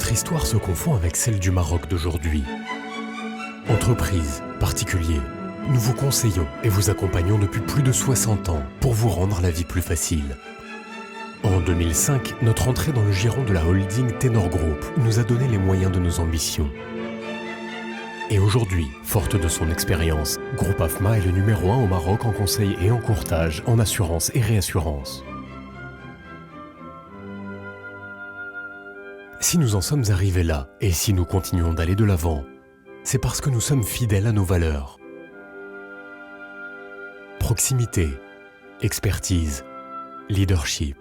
Notre histoire se confond avec celle du Maroc d'aujourd'hui. Entreprises, particuliers, nous vous conseillons et vous accompagnons depuis plus de 60 ans pour vous rendre la vie plus facile. En 2005, notre entrée dans le giron de la holding Ténor Group nous a donné les moyens de nos ambitions. Et aujourd'hui, forte de son expérience, Groupe AFMA est le numéro 1 au Maroc en conseil et en courtage, en assurance et réassurance. Si nous en sommes arrivés là, et si nous continuons d'aller de l'avant, c'est parce que nous sommes fidèles à nos valeurs. Proximité, expertise, leadership.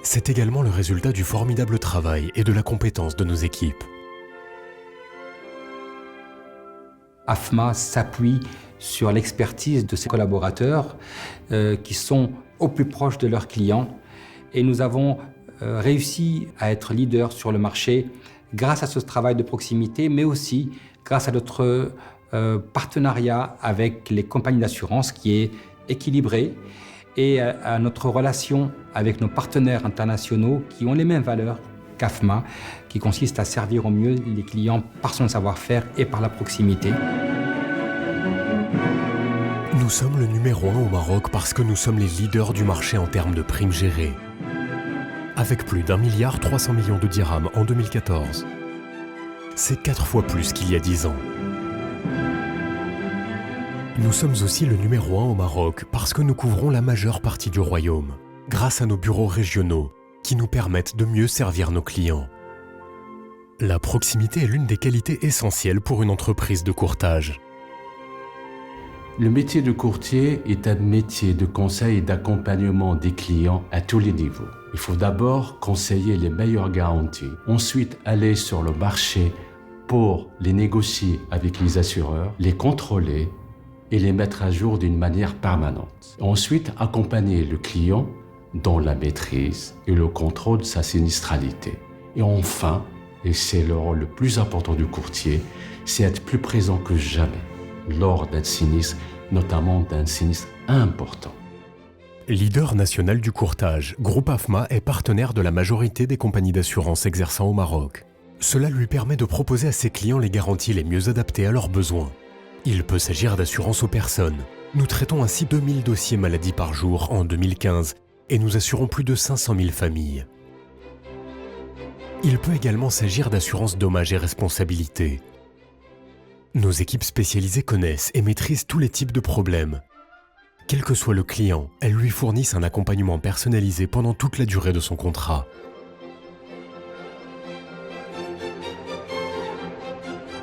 C'est également le résultat du formidable travail et de la compétence de nos équipes. AFMA s'appuie sur l'expertise de ses collaborateurs qui sont au plus proche de leurs clients et nous avons réussi à être leader sur le marché grâce à ce travail de proximité mais aussi grâce à notre partenariat avec les compagnies d'assurance qui est équilibré et à notre relation avec nos partenaires internationaux qui ont les mêmes valeurs qu'AFMA, qui consiste à servir au mieux les clients par son savoir-faire et par la proximité. Nous sommes le numéro 1 au Maroc parce que nous sommes les leaders du marché en termes de primes gérées. Avec plus d'1,3 milliard de dirhams en 2014. C'est 4 fois plus qu'il y a 10 ans. Nous sommes aussi le numéro 1 au Maroc parce que nous couvrons la majeure partie du royaume, grâce à nos bureaux régionaux, qui nous permettent de mieux servir nos clients. La proximité est l'une des qualités essentielles pour une entreprise de courtage. Le métier de courtier est un métier de conseil et d'accompagnement des clients à tous les niveaux. Il faut d'abord conseiller les meilleures garanties, ensuite aller sur le marché pour les négocier avec les assureurs, les contrôler et les mettre à jour d'une manière permanente. Ensuite, accompagner le client dans la maîtrise et le contrôle de sa sinistralité. Et enfin, et c'est le rôle le plus important du courtier, c'est être plus présent que jamais lors d'un sinistre, notamment d'un sinistre important. Leader national du courtage, Groupe AFMA est partenaire de la majorité des compagnies d'assurance exerçant au Maroc. Cela lui permet de proposer à ses clients les garanties les mieux adaptées à leurs besoins. Il peut s'agir d'assurance aux personnes. Nous traitons ainsi 2000 dossiers maladie par jour en 2015 et nous assurons plus de 500 000 familles. Il peut également s'agir d'assurance dommages et responsabilités. Nos équipes spécialisées connaissent et maîtrisent tous les types de problèmes. Quel que soit le client, elles lui fournissent un accompagnement personnalisé pendant toute la durée de son contrat.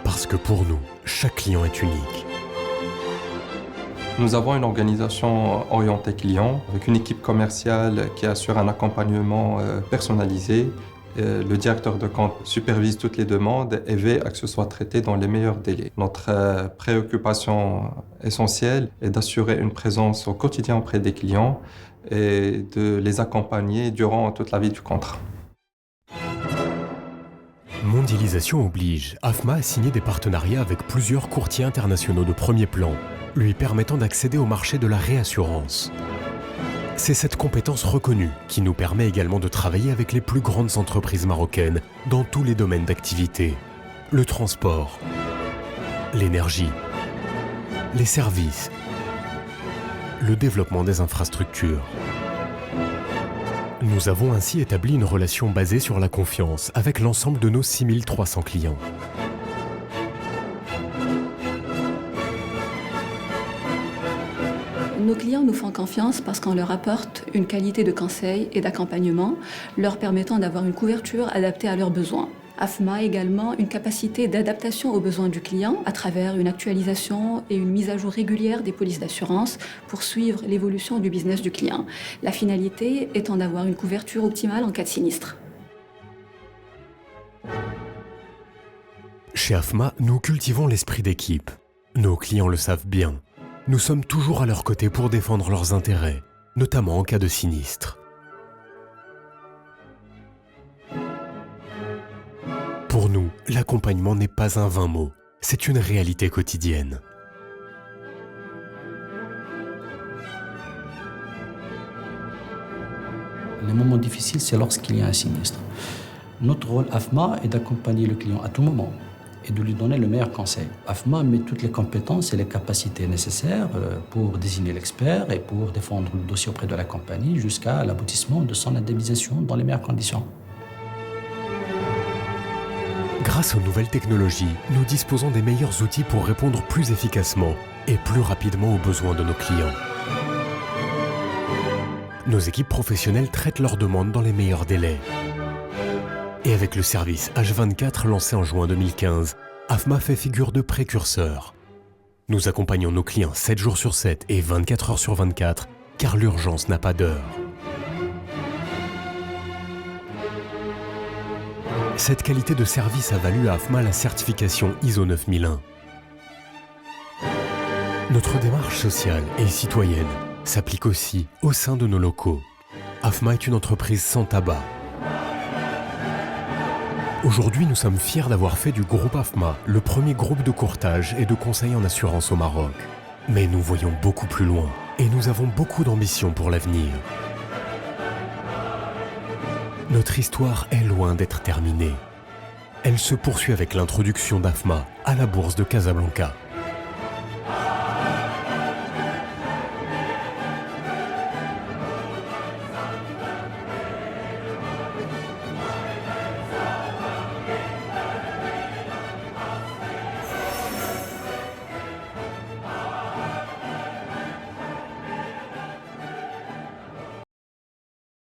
Parce que pour nous, chaque client est unique. Nous avons une organisation orientée client avec une équipe commerciale qui assure un accompagnement personnalisé. Le directeur de compte supervise toutes les demandes et veille à ce que ce soit traité dans les meilleurs délais. Notre préoccupation essentielle est d'assurer une présence au quotidien auprès des clients et de les accompagner durant toute la vie du contrat. Mondialisation oblige, AFMA a signé des partenariats avec plusieurs courtiers internationaux de premier plan, lui permettant d'accéder au marché de la réassurance. C'est cette compétence reconnue qui nous permet également de travailler avec les plus grandes entreprises marocaines dans tous les domaines d'activité. Le transport, l'énergie, les services, le développement des infrastructures. Nous avons ainsi établi une relation basée sur la confiance avec l'ensemble de nos 6300 clients. Nos clients nous font confiance parce qu'on leur apporte une qualité de conseil et d'accompagnement, leur permettant d'avoir une couverture adaptée à leurs besoins. AFMA a également une capacité d'adaptation aux besoins du client à travers une actualisation et une mise à jour régulière des polices d'assurance pour suivre l'évolution du business du client. La finalité étant d'avoir une couverture optimale en cas de sinistre. Chez AFMA, nous cultivons l'esprit d'équipe. Nos clients le savent bien. Nous sommes toujours à leur côté pour défendre leurs intérêts, notamment en cas de sinistre. Pour nous, l'accompagnement n'est pas un vain mot, c'est une réalité quotidienne. Les moments difficiles, c'est lorsqu'il y a un sinistre. Notre rôle AFMA est d'accompagner le client à tout moment et de lui donner le meilleur conseil. AFMA met toutes les compétences et les capacités nécessaires pour désigner l'expert et pour défendre le dossier auprès de la compagnie jusqu'à l'aboutissement de son indemnisation dans les meilleures conditions. Grâce aux nouvelles technologies, nous disposons des meilleurs outils pour répondre plus efficacement et plus rapidement aux besoins de nos clients. Nos équipes professionnelles traitent leurs demandes dans les meilleurs délais. Et avec le service H24 lancé en juin 2015, AFMA fait figure de précurseur. Nous accompagnons nos clients 7 jours sur 7 et 24 heures sur 24, car l'urgence n'a pas d'heure. Cette qualité de service a valu à AFMA la certification ISO 9001. Notre démarche sociale et citoyenne s'applique aussi au sein de nos locaux. AFMA est une entreprise sans tabac. Aujourd'hui, nous sommes fiers d'avoir fait du groupe AFMA le premier groupe de courtage et de conseil en assurance au Maroc. Mais nous voyons beaucoup plus loin et nous avons beaucoup d'ambition pour l'avenir. Notre histoire est loin d'être terminée. Elle se poursuit avec l'introduction d'AFMA à la bourse de Casablanca.